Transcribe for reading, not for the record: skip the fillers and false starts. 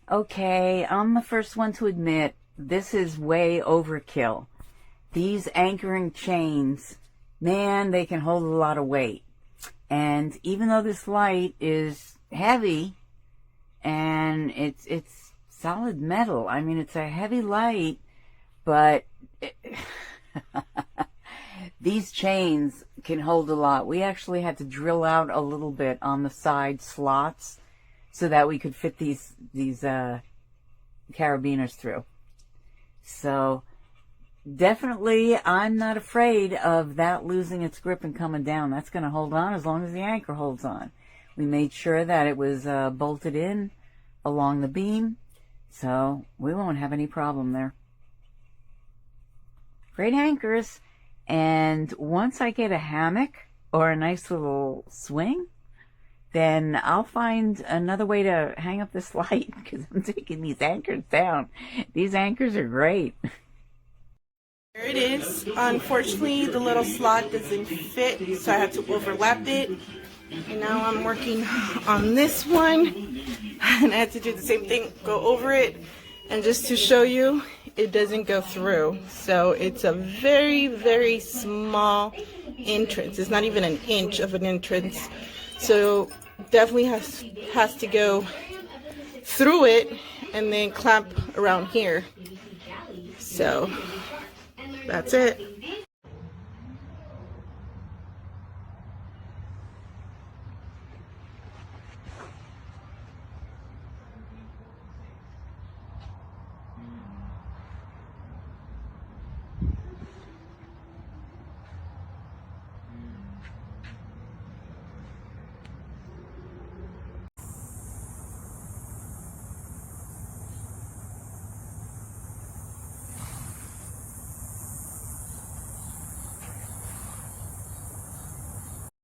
Okay, I'm the first one to admit this is way overkill. These anchoring chains, man, they can hold a lot of weight. And even though this light is heavy and it's solid metal, I mean, it's a heavy light, but these chains can hold a lot. We actually had to drill out a little bit on the side slots so that we could fit these carabiners through. So definitely, I'm not afraid of that losing its grip and coming down. That's going to hold on as long as the anchor holds on. We made sure that it was bolted in along the beam, so we won't have any problem there. Great anchors. And once I get a hammock or a nice little swing, then I'll find another way to hang up this light, because I'm taking these anchors down. These anchors are great. There it is. Unfortunately, the little slot doesn't fit, so I had to overlap it. And now I'm working on this one, and I had to do the same thing, go over it. And just to show you, it doesn't go through. So it's a very, very small entrance. It's not even an inch of an entrance. So definitely has to go through it and then clamp around here. So that's it.